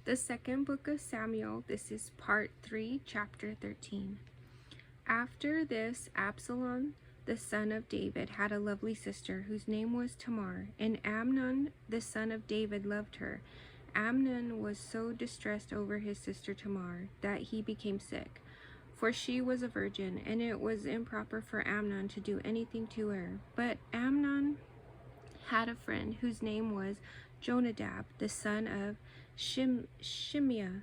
The second book of Samuel, this is part 3, chapter 13. After this, Absalom, the son of David, had a lovely sister whose name was Tamar, and Amnon, the son of David, loved her. Amnon was so distressed over his sister Tamar that he became sick, for she was a virgin, and it was improper for Amnon to do anything to her. But Amnon had a friend whose name was Jonadab, the son of Shimeah,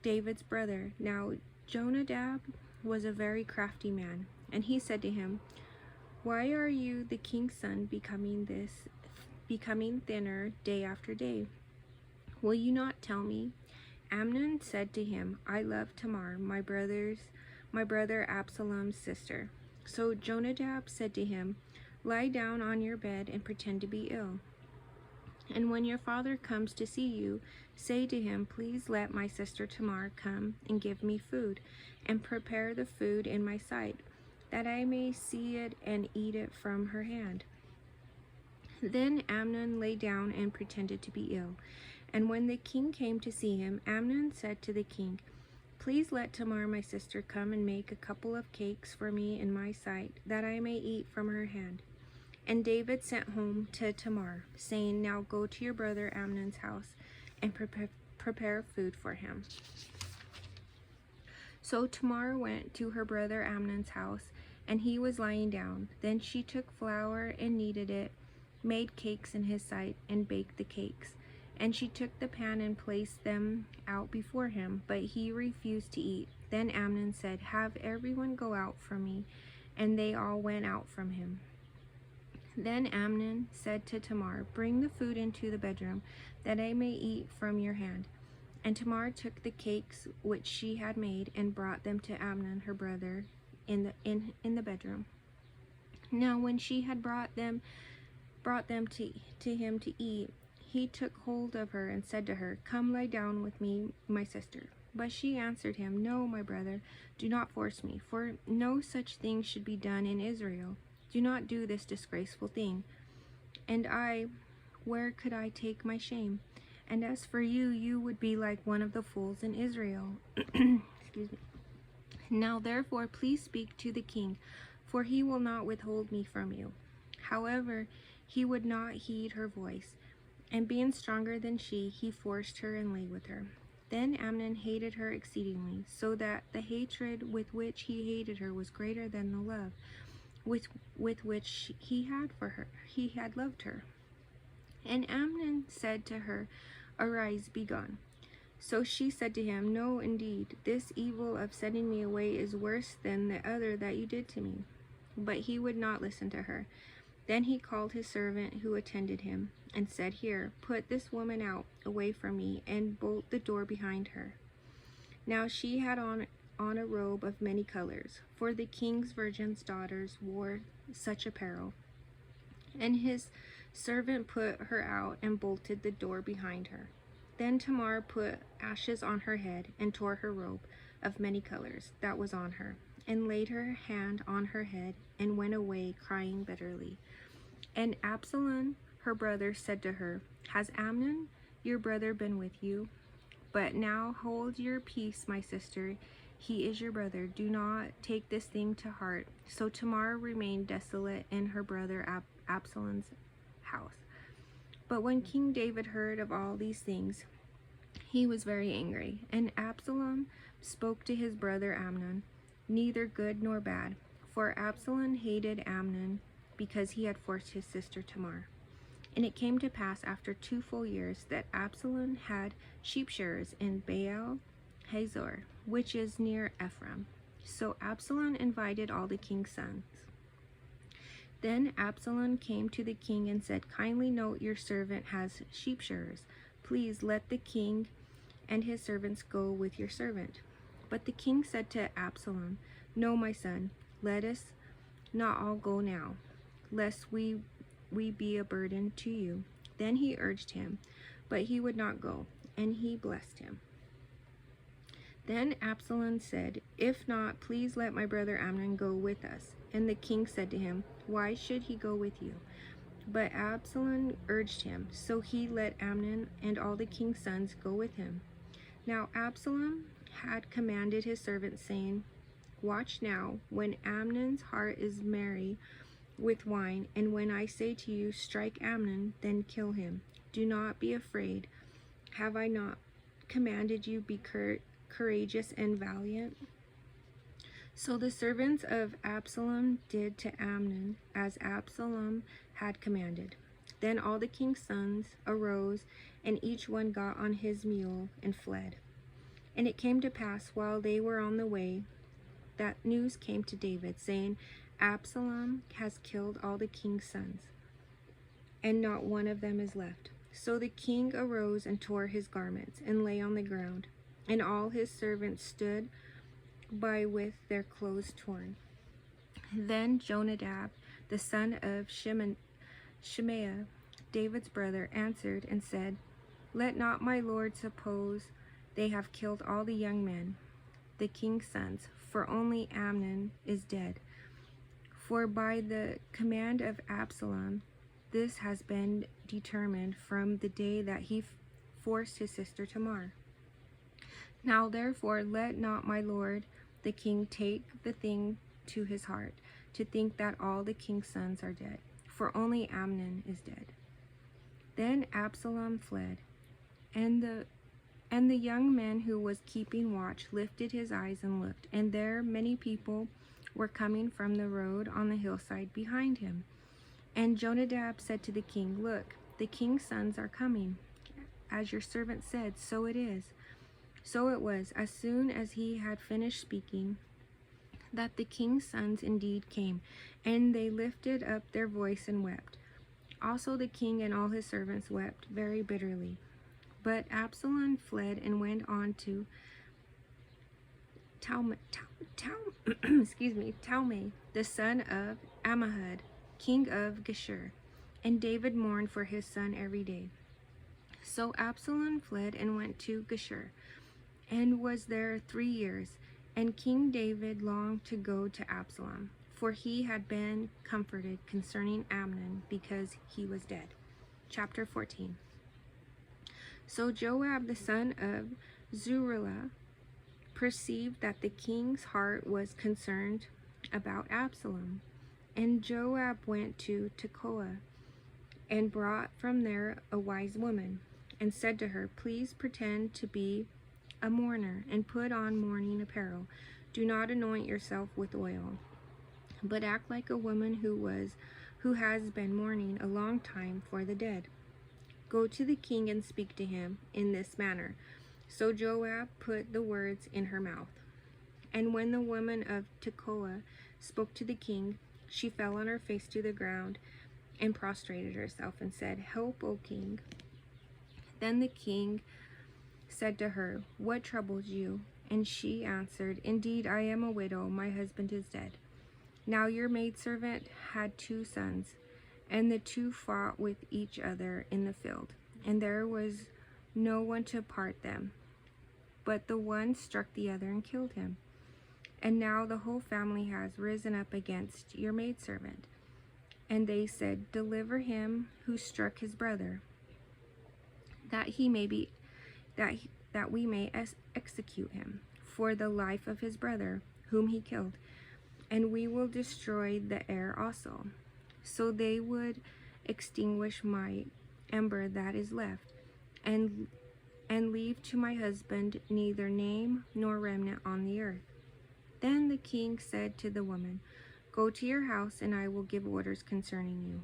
David's brother. Now Jonadab was a very crafty man, and he said to him, "Why are you, the king's son, becoming thinner day after day? Will you not tell me?" Amnon said to him, "I love Tamar, my brother Absalom's sister." So Jonadab said to him, "Lie down on your bed and pretend to be ill. And when your father comes to see you, say to him, 'Please let my sister Tamar come and give me food, and prepare the food in my sight, that I may see it and eat it from her hand.'" Then Amnon lay down and pretended to be ill. And when the king came to see him, Amnon said to the king, "Please let Tamar my sister come and make a couple of cakes for me in my sight, that I may eat from her hand." And David sent home to Tamar, saying, "Now go to your brother Amnon's house and prepare food for him." So Tamar went to her brother Amnon's house, and he was lying down. Then she took flour and kneaded it, made cakes in his sight, and baked the cakes. And she took the pan and placed them out before him, but he refused to eat. Then Amnon said, "Have everyone go out from me." And they all went out from him. Then Amnon said to Tamar, "Bring the food into the bedroom, that I may eat from your hand." And Tamar took the cakes which she had made and brought them to Amnon her brother in the bedroom. Now when she had brought them to him to eat, he took hold of her and said to her, "Come lie down with me, my sister." But she answered him, "No, my brother, do not force me, for no such thing should be done in Israel. Do not do this disgraceful thing. And I, where could I take my shame? And as for you, you would be like one of the fools in Israel." Excuse me. "Now therefore please speak to the king, for he will not withhold me from you." However, he would not heed her voice, and being stronger than she, he forced her and lay with her. Then Amnon hated her exceedingly, so that the hatred with which he hated her was greater than the love with which he had loved her. And Amnon said to her, "Arise, be gone." So she said to him, "No, indeed, this evil of sending me away is worse than the other that you did to me." But he would not listen to her. Then he called his servant who attended him, and said, "Here, put this woman out, away from me, and bolt the door behind her." Now she had on a robe of many colors, for the king's virgin's daughters wore such apparel. And his servant put her out and bolted the door behind her. Then Tamar put ashes on her head, and tore her robe of many colors that was on her, and laid her hand on her head, and went away crying bitterly. And Absalom, her brother, said to her, "Has Amnon, your brother, been with you? But now hold your peace, my sister. He is your brother. Do not take this thing to heart." So Tamar remained desolate in her brother Absalom's house. But when King David heard of all these things, he was very angry. And Absalom spoke to his brother Amnon, neither good nor bad. For Absalom hated Amnon because he had forced his sister Tamar. And it came to pass after 2 full years that Absalom had sheep shearers in Baal Hazor, which is near Ephraim. So Absalom invited all the king's sons. Then Absalom came to the king and said, "Kindly note your servant has sheep shearers. Please let the king and his servants go with your servant." But the king said to Absalom, "No, my son, let us not all go now, lest we be a burden to you." Then he urged him, but he would not go, and he blessed him. Then Absalom said, "If not, please let my brother Amnon go with us." And the king said to him, "Why should he go with you?" But Absalom urged him, so he let Amnon and all the king's sons go with him. Now Absalom had commanded his servants, saying, Watch now, when Amnon's heart is merry with wine, and when I say to you, Strike Amnon, then kill him. Do not be afraid. Have I not commanded you, be courageous and valiant? So the servants of Absalom did to Amnon as Absalom had commanded. Then all the king's sons arose, and each one got on his mule and fled. And it came to pass, while they were on the way, that news came to David, saying, Absalom has killed all the king's sons, and not one of them is left. So the king arose and tore his garments, and lay on the ground, and all his servants stood by with their clothes torn. Then Jonadab, the son of Shemaiah, David's brother, answered and said, Let not my lord suppose they have killed all the young men, the king's sons, for only Amnon is dead. For by the command of Absalom, this has been determined from the day that he forced his sister Tamar. Now therefore let not my lord the king take the thing to his heart, to think that all the king's sons are dead, for only Amnon is dead. Then Absalom fled, and the young man who was keeping watch lifted his eyes and looked, and there many people were coming from the road on the hillside behind him. And Jonadab said to the king, Look, the king's sons are coming. As your servant said, so it is. So it was, as soon as he had finished speaking, that the king's sons indeed came, and they lifted up their voice and wept. Also the king and all his servants wept very bitterly. But Absalom fled and went on to Talmai, the son of Ammihud, king of Geshur. And David mourned for his son every day. So Absalom fled and went to Geshur, and was there 3 years. And King David longed to go to Absalom, for he had been comforted concerning Amnon, because he was dead. Chapter 14. So Joab the son of Zeruiah perceived that the king's heart was concerned about Absalom. And Joab went to Tekoa, and brought from there a wise woman, and said to her, Please pretend to be a mourner, and put on mourning apparel. Do not anoint yourself with oil, but act like a woman who has been mourning a long time for the dead. Go to the king and speak to him in this manner. So Joab put the words in her mouth. And when the woman of Tekoa spoke to the king, she fell on her face to the ground and prostrated herself and said, Help, O king. Then the king said to her, What troubles you? And she answered, Indeed, I am a widow. My husband is dead. Now your maidservant had 2 sons, and the 2 fought with each other in the field, and there was no one to part them. But the one struck the other and killed him. And now the whole family has risen up against your maidservant. And they said, Deliver him who struck his brother, that we may execute him for the life of his brother whom he killed, and we will destroy the heir also. So they would extinguish my ember that is left, and leave to my husband neither name nor remnant on the earth. Then the king said to the woman, Go to your house, and I will give orders concerning you.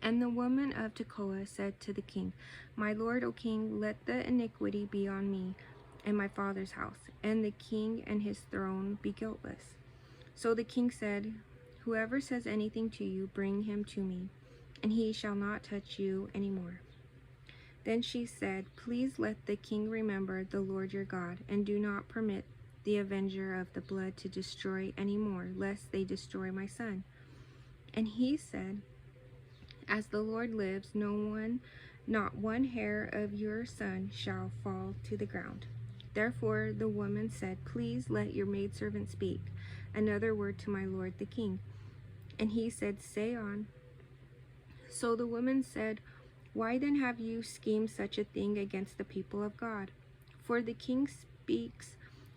And the woman of Tekoa said to the king, My lord, O king, let the iniquity be on me and my father's house, and the king and his throne be guiltless. So the king said, Whoever says anything to you, bring him to me, and he shall not touch you any more. Then she said, Please let the king remember the Lord your God, and do not permit the avenger of the blood to destroy any more, lest they destroy my son. And he said, As the Lord lives, not one hair of your son shall fall to the ground. Therefore the woman said, Please let your maidservant speak another word to my lord the king. And he said, Say on. So the woman said, Why then have you schemed such a thing against the people of God? For the king speaks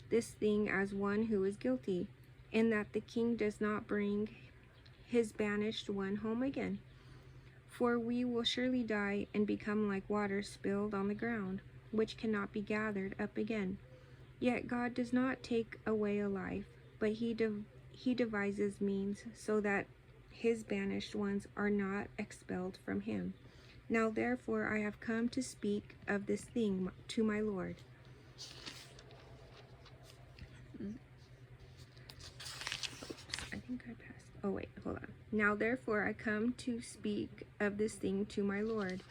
this thing as one who is guilty, in that the king does not bring his banished one home again. For we will surely die and become like water spilled on the ground, which cannot be gathered up again. Yet God does not take away a life, but he devises means so that his banished ones are not expelled from him. Now therefore I have come to speak of this thing to my Lord. Now therefore I come to speak of this thing to my Lord,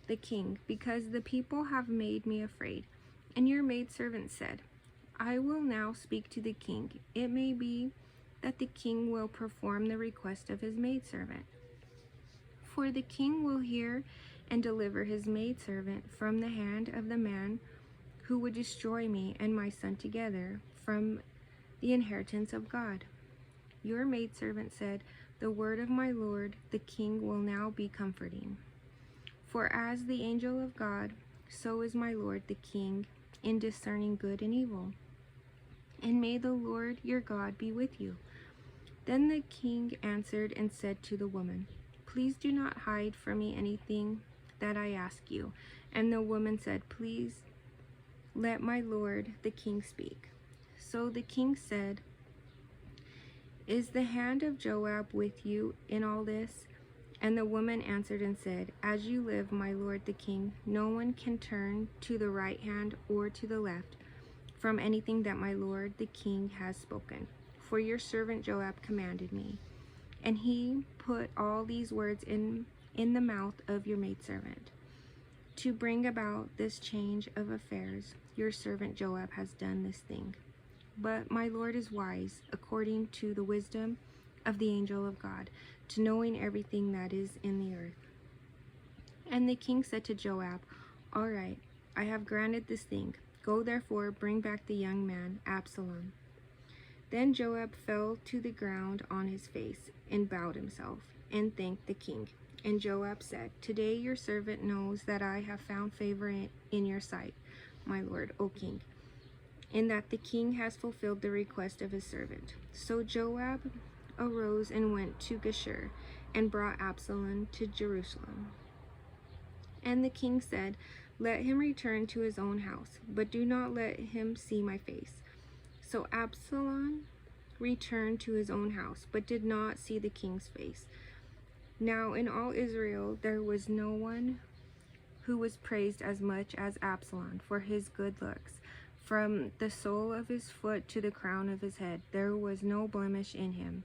the king, because the people have made me afraid. And your maidservant said, I will now speak to the king. It may be that the king will perform the request of his maidservant. For the king will hear and deliver his maidservant from the hand of the man who would destroy me and my son together from the inheritance of God. Your maidservant said, the word of my Lord, the king, will now be comforting. For as the angel of God, so is my Lord the king in discerning good and evil. And may the Lord your God be with you. Then the king answered and said to the woman, please do not hide from me anything that I ask you. And the woman said, please let my Lord the king speak. So the king said, is the hand of Joab with you in all this? And the woman answered and said, as you live, my lord the king, no one can turn to the right hand or to the left from anything that my lord the king has spoken. For your servant Joab commanded me. And he put all these words in the mouth of your maidservant. To bring about this change of affairs, your servant Joab has done this thing. But my Lord is wise, according to the wisdom of the angel of God, to knowing everything that is in the earth. And the king said to Joab, all right, I have granted this thing. Go therefore, bring back the young man, Absalom. Then Joab fell to the ground on his face and bowed himself and thanked the king. And Joab said, today your servant knows that I have found favor in your sight, my lord, O king, in that the king has fulfilled the request of his servant. So Joab arose and went to Geshur and brought Absalom to Jerusalem. And the king said, let him return to his own house, but do not let him see my face. So Absalom returned to his own house, but did not see the king's face. Now in all Israel there was no one who was praised as much as Absalom for his good looks. From the sole of his foot to the crown of his head, there was no blemish in him.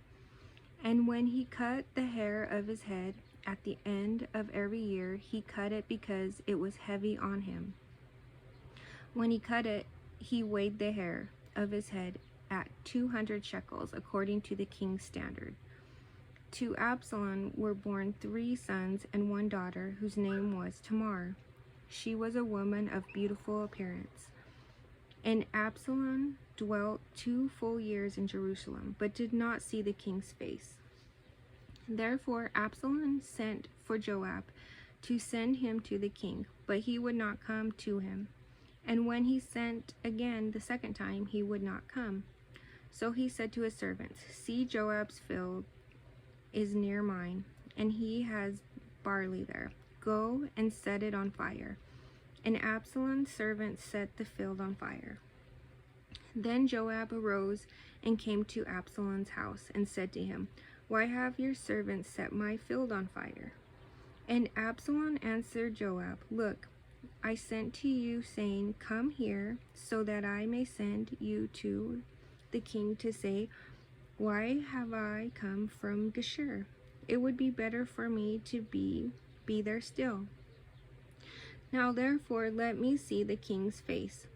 And when he cut the hair of his head at the end of every year, he cut it because it was heavy on him. When he cut it, he weighed the hair of his head at 200 shekels, according to the king's standard. To Absalom were born 3 sons and 1 daughter, whose name was Tamar. She was a woman of beautiful appearance. And Absalom dwelt 2 full years in Jerusalem, but did not see the king's face. Therefore Absalom sent for Joab to send him to the king, but he would not come to him. And when he sent again the second time, he would not come. So he said to his servants, see, Joab's field is near mine, and he has barley there. Go and set it on fire. And Absalom's servants set the field on fire. Then Joab arose and came to Absalom's house and said to him, why have your servants set my field on fire? And Absalom answered Joab, look, I sent to you saying, come here, so that I may send you to the king to say, why have I come from Geshur? It would be better for me to be there still. Now therefore let me see the king's face.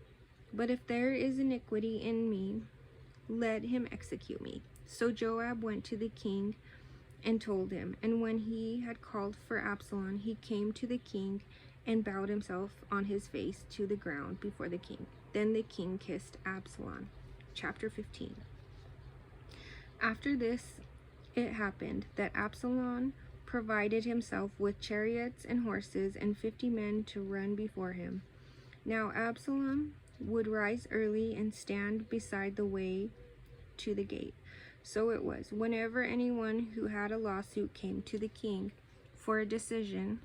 But if there is iniquity in me, let him execute me. So Joab went to the king and told him. And when he had called for Absalom, he came to the king and bowed himself on his face to the ground before the king. Then the king kissed Absalom. Chapter 15. After this, it happened that Absalom provided himself with chariots and horses and 50 men to run before him. Now Absalom would rise early and stand beside the way to the gate. So it was, whenever anyone who had a lawsuit came to the king for a decision,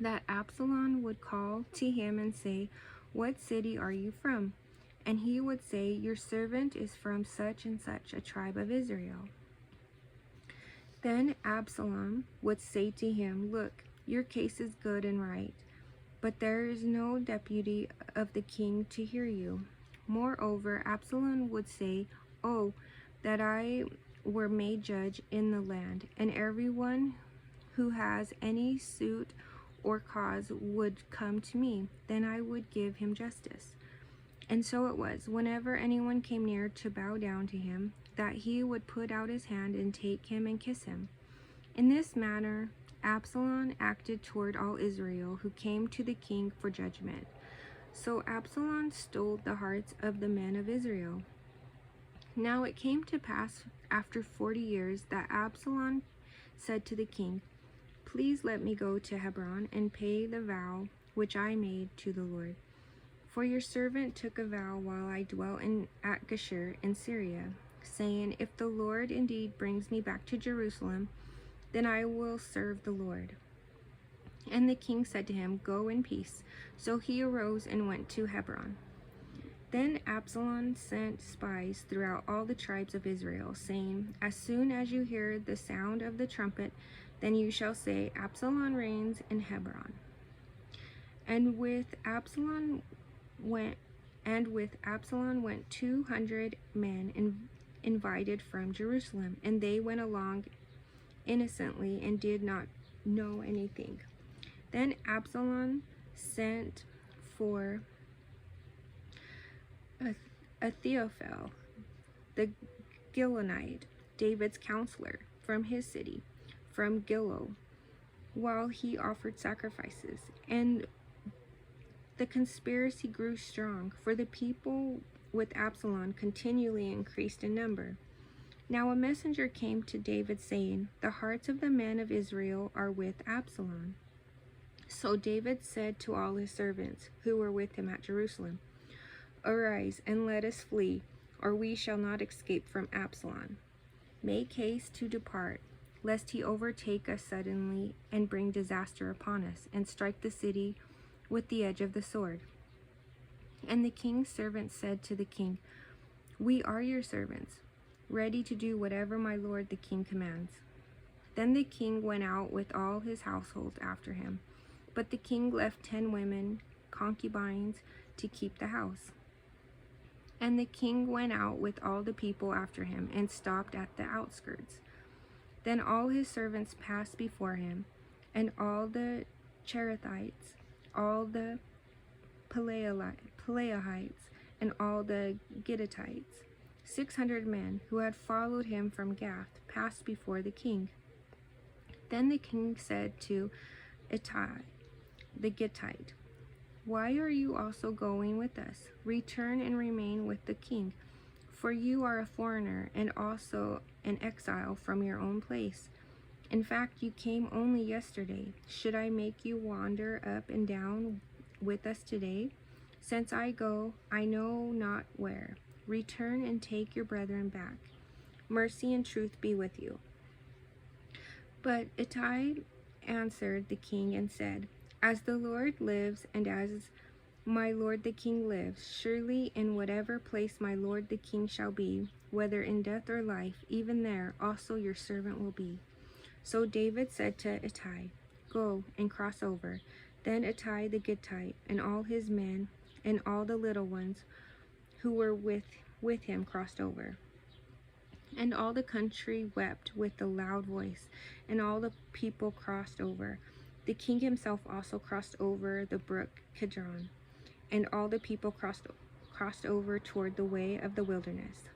that Absalom would call to him and say, "What city are you from?" And he would say, "Your servant is from such and such a tribe of Israel." Then Absalom would say to him, "Look, your case is good and right, but there is no deputy of the king to hear you." Moreover, Absalom would say, "Oh, that I were made judge in the land, and everyone who has any suit or cause would come to me, then I would give him justice." And so it was, whenever anyone came near to bow down to him, that he would put out his hand and take him and kiss him. In this manner, Absalom acted toward all Israel who came to the king for judgment. So Absalom stole the hearts of the men of Israel. Now it came to pass after 40 years that Absalom said to the king, "Please let me go to Hebron and pay the vow which I made to the Lord. For your servant took a vow while I dwelt at Geshur in Syria, saying, If the Lord indeed brings me back to Jerusalem, then I will serve the Lord." And the king said to him, "Go in peace." So he arose and went to Hebron. Then Absalom sent spies throughout all the tribes of Israel, saying, "As soon as you hear the sound of the trumpet, then you shall say, Absalom reigns in Hebron." And with Absalom went 200 men invited from Jerusalem, and they went along innocently and did not know anything. Then Absalom sent for Ahithophel, the Gilonite, David's counselor, from his city, from Gilo, while he offered sacrifices. And the conspiracy grew strong, for the people with Absalom continually increased in number. Now a messenger came to David, saying, "The hearts of the men of Israel are with Absalom." So David said to all his servants who were with him at Jerusalem, "Arise and let us flee, or we shall not escape from Absalom. Make haste to depart, lest he overtake us suddenly and bring disaster upon us, and strike the city with the edge of the sword." And the king's servants said to the king, "We are your servants, ready to do whatever my lord the king commands." Then the king went out with all his household after him, but the king left 10 women, concubines, to keep the house. And the king went out with all the people after him, and stopped at the outskirts. Then all his servants passed before him, and all the Cherethites, all the Peleahites, and all the Gittitites, 600 men who had followed him from Gath, passed before the king. Then the king said to Ittai, the Gittite, "Why are you also going with us? Return and remain with the king, for you are a foreigner and also an exile from your own place. In fact, you came only yesterday. Should I make you wander up and down with us today? Since I go, I know not where. Return and take your brethren back. Mercy and truth be with you." But Ittai answered the king and said, "As the Lord lives, and as my lord the king lives, surely in whatever place my lord the king shall be, whether in death or life, even there also your servant will be." So David said to Ittai, "Go and cross over." Then Ittai the Gittite and all his men and all the little ones who were with him crossed over. And all the country wept with a loud voice, and all the people crossed over. The king himself also crossed over the brook Kidron, and all the people crossed over toward the way of the wilderness.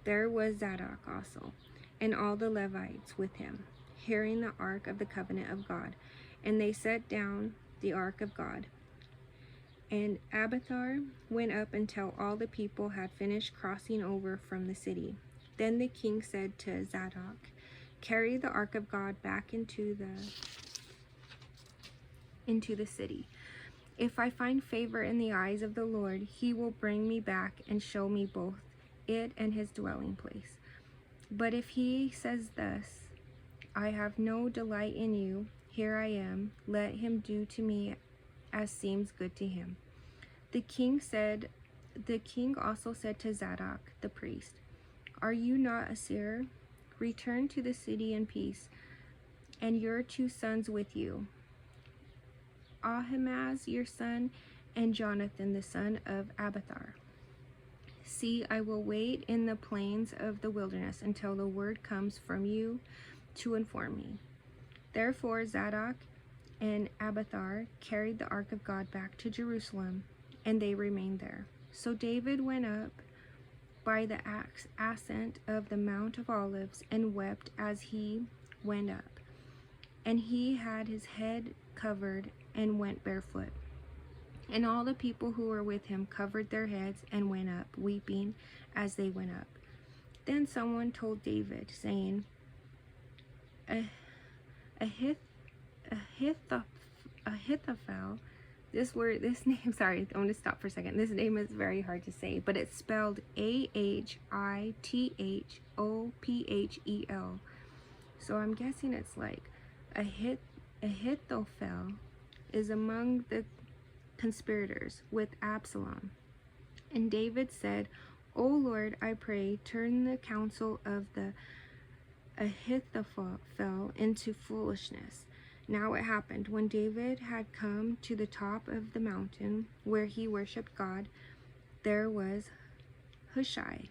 There was Zadok also, and all the Levites with him, carrying the ark of the covenant of God, and they set down the ark of God. And Abiathar went up until all the people had finished crossing over from the city. Then the king said to Zadok, "Carry the ark of God back into the city." If I find favor in the eyes of the Lord, he will bring me back and show me both it and his dwelling place. But if he says thus, I have no delight in you, here I am, let him do to me as seems good to him. The king also said to Zadok the priest, Are you not a seer? Return to the city in peace, and your 2 sons with you, Ahimaaz your son, and Jonathan the son of Abiathar. See, I will wait in the plains of the wilderness until the word comes from you to inform me. Therefore Zadok and Abiathar carried the ark of God back to Jerusalem, and they remained there. So David went up by the ascent of the Mount of Olives and wept as he went up. And he had his head covered and went barefoot. And all the people who were with him covered their heads and went up, weeping as they went up. Then someone told David, saying, Ahithophel, this name, sorry, I'm going to stop for a second. This name is very hard to say, but it's spelled Ahithophel. So I'm guessing it's like Ahithophel is among the conspirators with Absalom. And David said, O Lord, I pray, turn the counsel of the Ahithophel into foolishness. Now it happened, when David had come to the top of the mountain where he worshipped God, there was Hushai,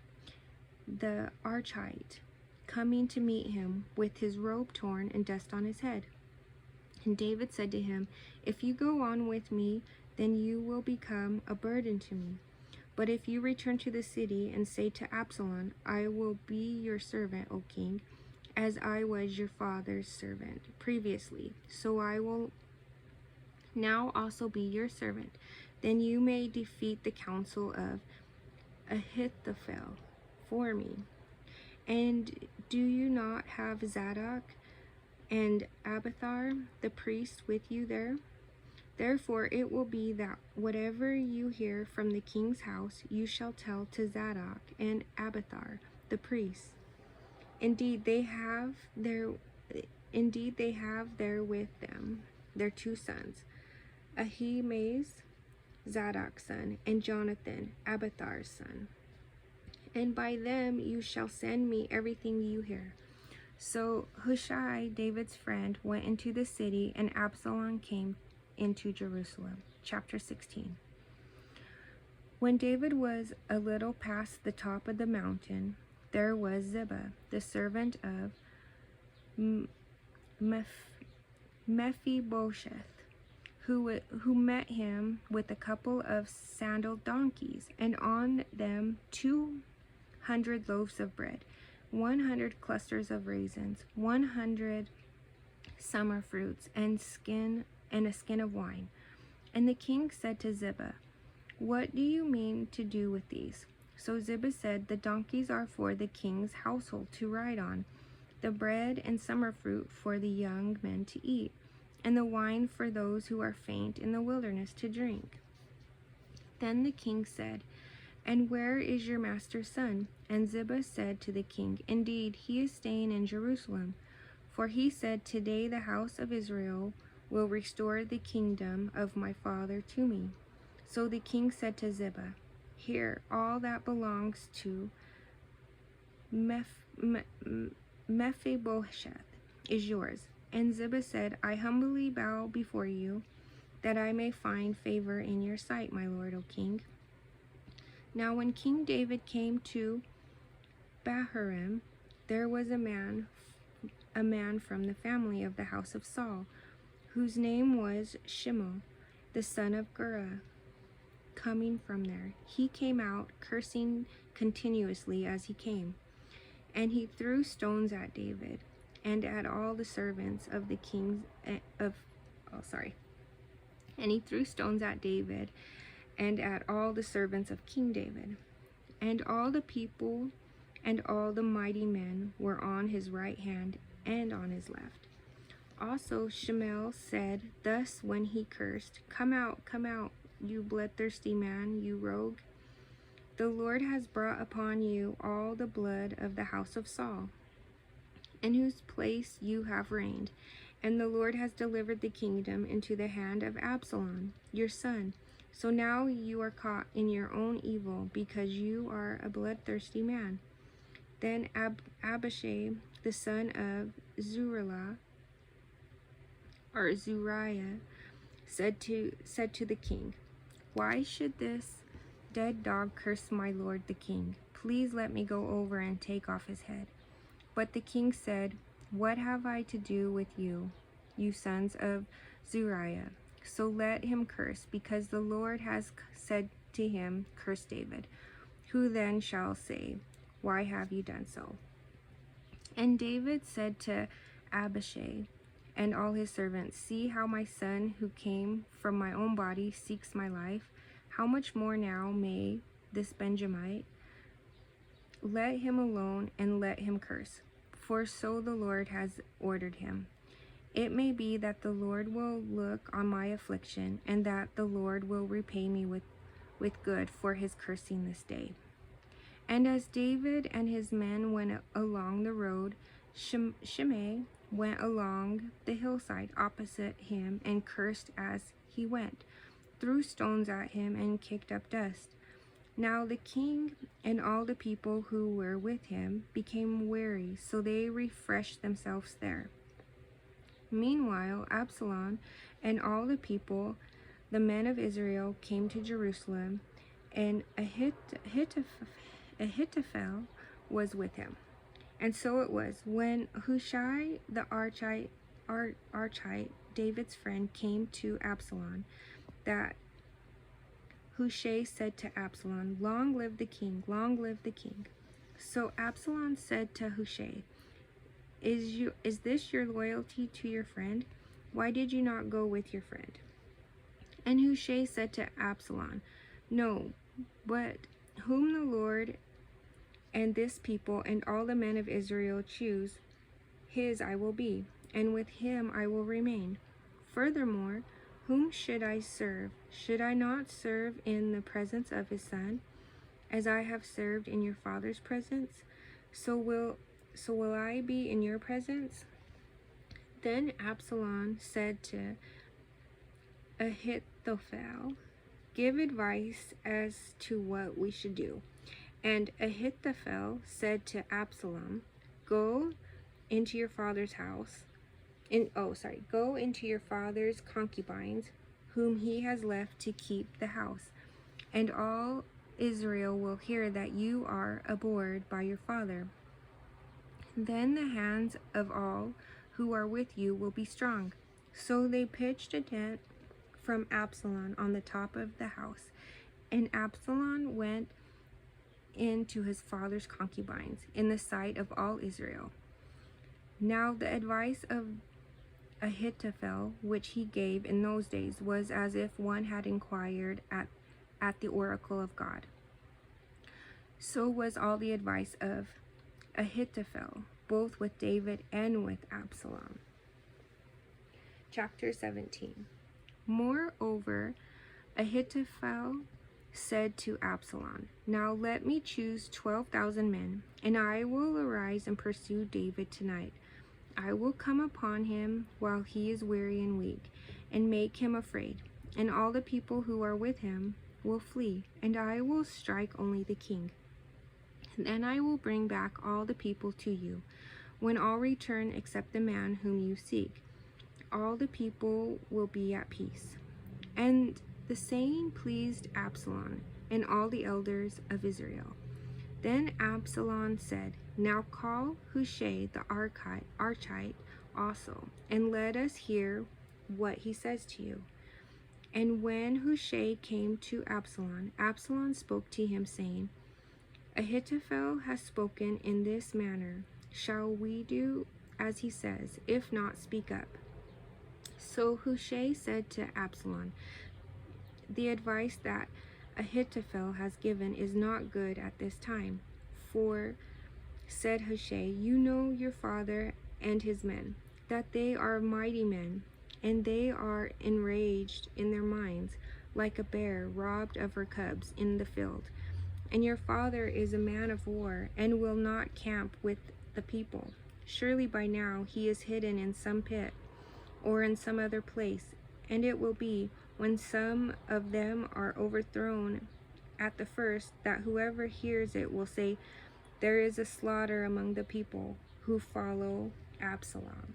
the Archite, coming to meet him with his robe torn and dust on his head. And David said to him, If you go on with me, then you will become a burden to me. But if you return to the city and say to Absalom, I will be your servant, O king, as I was your father's servant previously, so I will now also be your servant, then you may defeat the counsel of Ahithophel for me. And do you not have Zadok and Abiathar the priest with you there? Therefore it will be that whatever you hear from the king's house, you shall tell to Zadok and Abiathar the priests. Indeed, they have there with them their 2 sons, Ahimaaz, Zadok's son, and Jonathan, Abiathar's son. And by them you shall send me everything you hear. So Hushai, David's friend, went into the city, and Absalom came into Jerusalem. Chapter 16. When David was a little past the top of the mountain, there was Ziba, the servant of Mephibosheth, who met him with a couple of sandaled donkeys, and on them 200 loaves of bread, 100 clusters of raisins, 100 summer fruits, and a skin of wine. And the king said to Ziba, What do you mean to do with these? So Ziba said, The donkeys are for the king's household to ride on, the bread and summer fruit for the young men to eat, and the wine for those who are faint in the wilderness to drink. Then the king said, And where is your master's son? And Ziba said to the king, Indeed, he is staying in Jerusalem. For he said, Today the house of Israel will restore the kingdom of my father to me. So the king said to Ziba, Here, all that belongs to Mephibosheth is yours. And Ziba said, I humbly bow before you, that I may find favor in your sight, my lord, O king. Now when King David came to Bahurim, there was a man from the family of the house of Saul, whose name was Shimei, the son of Gera, coming from there. He came out, cursing continuously as he came, and he threw stones at David and at all the servants of the kings and he threw stones at David and at all the servants of King David. And all the people and all the mighty men were on his right hand and on his left. Also Shemuel said thus when he cursed, come out, you bloodthirsty man, you rogue. The Lord has brought upon you all the blood of the house of Saul, in whose place you have reigned, and the Lord has delivered the kingdom into the hand of Absalom, your son. So now you are caught in your own evil, because you are a bloodthirsty man. Then Abishai, the son of Zuriah, said to the king, why should this dead dog curse my lord the king? Please let me go over and take off his head. But the king said, what have I to do with you, you sons of Zuriah? So let him curse, because the Lord has said to him, curse David. Who then shall say, why have you done so? And David said to Abishai and all his servants, see how my son who came from my own body seeks my life. How much more now may this Benjamite? Let him alone and let him curse, for so the Lord has ordered him. It may be that the Lord will look on my affliction, and that the Lord will repay me with good for his cursing this day. And as David and his men went along the road, Shimei went along the hillside opposite him and cursed as he went, threw stones at him and kicked up dust. Now the king and all the people who were with him became weary, so they refreshed themselves there. Meanwhile, Absalom and all the people, the men of Israel, came to Jerusalem, and Ahithophel was with him. And so it was, when Hushai the Archite, David's friend, came to Absalom, that Hushai said to Absalom, long live the king, long live the king. So Absalom said to Hushai, is this your loyalty to your friend? Why did you not go with your friend? And Hushai said to Absalom, no, but whom the Lord and this people and all the men of Israel choose, his I will be, and with him I will remain. Furthermore, whom should I serve? Should I not serve in the presence of his son, as I have served in your father's presence? So will I be in your presence? Then Absalom said to Ahithophel, give advice as to what we should do. And Ahithophel said to Absalom, go into your father's house. Go into your father's concubines, whom he has left to keep the house, and all Israel will hear that you are abhorred by your father. Then the hands of all who are with you will be strong. So they pitched a tent from Absalom on the top of the house, and Absalom went into his father's concubines in the sight of all Israel. Now the advice of Ahithophel, which he gave in those days, was as if one had inquired at the oracle of God. So was all the advice of Ahithophel, both with David and with Absalom. Chapter 17. Moreover, Ahithophel said to Absalom, now let me choose 12,000 men, and I will arise and pursue David tonight. I will come upon him while he is weary and weak, and make him afraid, and all the people who are with him will flee, and I will strike only the king. Then I will bring back all the people to you, when all return except the man whom you seek. All the people will be at peace. And the saying pleased Absalom and all the elders of Israel. Then Absalom said, now call Hushai the Archite also, and let us hear what he says to you. And when Hushai came to Absalom, Absalom spoke to him, saying, Ahithophel has spoken in this manner. Shall we do as he says? If not, speak up. So Hushai said to Absalom, the advice that Ahithophel has given is not good at this time. For, said Hushai, you know your father and his men. that they are mighty men, and they are enraged in their minds, like a bear robbed of her cubs in the field. And your father is a man of war, and will not camp with the people. Surely by now he is hidden in some pit, or in some other place. And it will be, when some of them are overthrown at the first, that whoever hears it will say, there is a slaughter among the people who follow Absalom.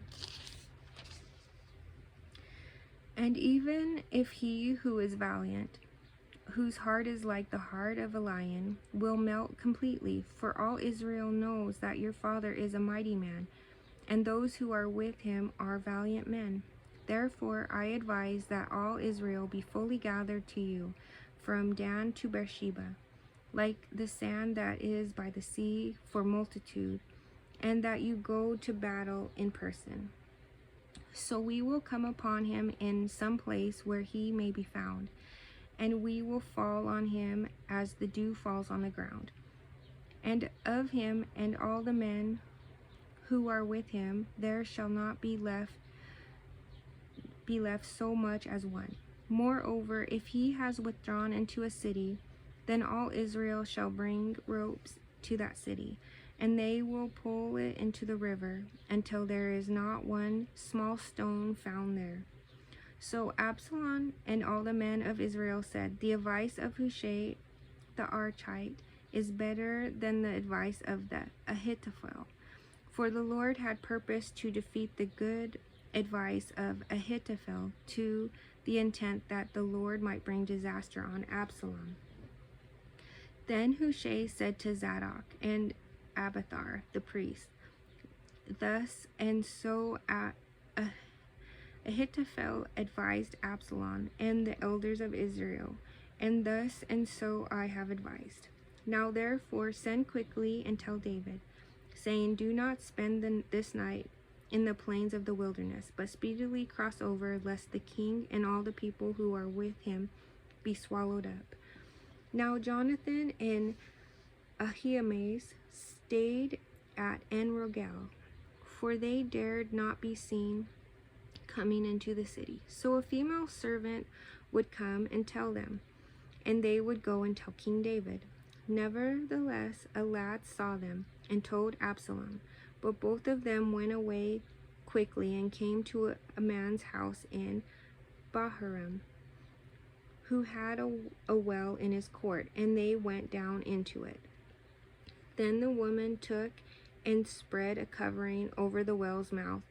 And even if he who is valiant, whose heart is like the heart of a lion, will melt completely, for all Israel knows that your father is a mighty man, and those who are with him are valiant men. Therefore I advise that all Israel be fully gathered to you, from Dan to Beersheba, like the sand that is by the sea for multitude, and that you go to battle in person. So we will come upon him in some place where he may be found, and we will fall on him as the dew falls on the ground. And of him and all the men who are with him there shall not be left so much as one. Moreover, if he has withdrawn into a city, then all Israel shall bring ropes to that city, and they will pull it into the river until there is not one small stone found there. So Absalom and all the men of Israel said, the advice of Hushai the Archite is better than the advice of the Ahithophel. For the Lord had purposed to defeat the good advice of Ahithophel, to the intent that the Lord might bring disaster on Absalom. Then Hushai said to Zadok and Abiathar the priests, thus and so Ahithophel advised Absalom and the elders of Israel, and thus and so I have advised. Now therefore send quickly and tell David, saying, do not spend this night in the plains of the wilderness, but speedily cross over, lest the king and all the people who are with him be swallowed up. Now Jonathan and Ahimaaz stayed at En-Rogel, for they dared not be seen coming into the city. So a female servant would come and tell them, and they would go and tell King David. Nevertheless, a lad saw them and told Absalom, but both of them went away quickly and came to a man's house in Bahurim, who had a well in his court, and they went down into it. Then the woman took and spread a covering over the well's mouth,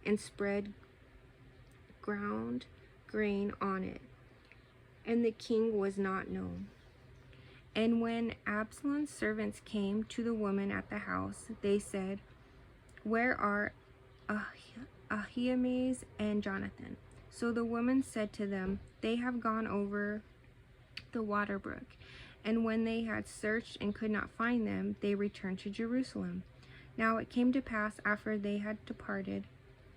and spread ground grain on it, and the king was not known. And when Absalom's servants came to the woman at the house, they said, where are Ahimaaz and Jonathan? So the woman said to them, they have gone over the water brook. And when they had searched and could not find them, they returned to Jerusalem. Now it came to pass after they had departed,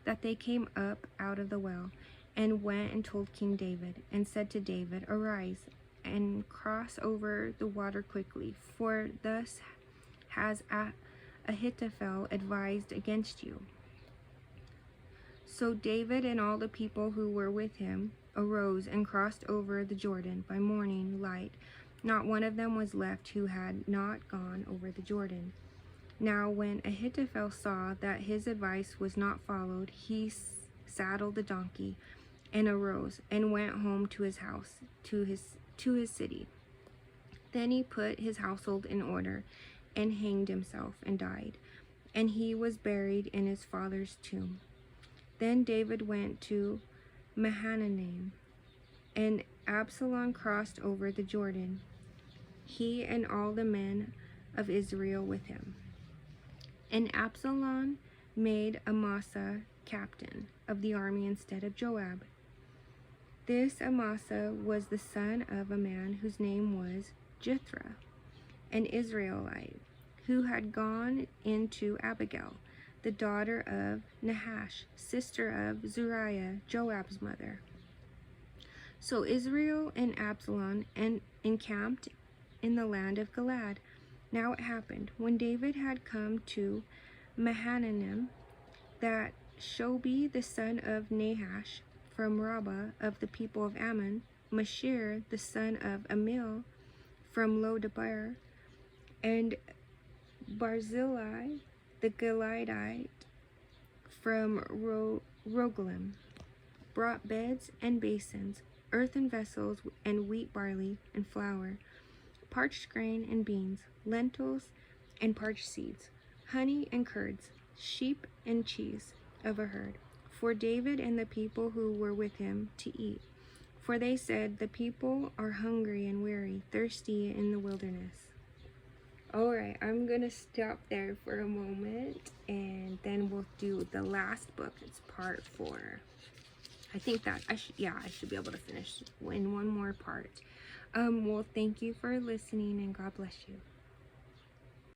that they came up out of the well, and went and told King David, and said to David, arise, and cross over the water quickly, for thus has Ahithophel advised against you. So David and all the people who were with him arose and crossed over the Jordan by morning light. Not one of them was left who had not gone over the Jordan. Now when Ahithophel saw that his advice was not followed, he saddled the donkey and arose and went home to his house, to his city. Then he put his household in order and hanged himself and died, and he was buried in his father's tomb. Then David went to Mahanaim, and Absalom crossed over the Jordan, he and all the men of Israel with him. And Absalom made Amasa captain of the army instead of Joab. This Amasa was the son of a man whose name was Jithra, an Israelite, who had gone into Abigail, the daughter of Nahash, sister of Zuriah, Joab's mother. So Israel and Absalom encamped in the land of Galaad. Now it happened, when David had come to Mahanaim, that Shobi the son of Nahash from Rabbah of the people of Ammon, Mashir the son of Amil from Lodabar, and Barzillai the Gileadite from Rogelim, brought beds and basins, earthen vessels, and wheat, barley, and flour, parched grain and beans, lentils and parched seeds, honey and curds, sheep and cheese of a herd, for David and the people who were with him to eat. For they said, the people are hungry and weary, thirsty in the wilderness. Alright, I'm gonna stop there for a moment, and then we'll do the last book. It's part 4. I think that I should be able to finish in one more part. Well, thank you for listening, and God bless you.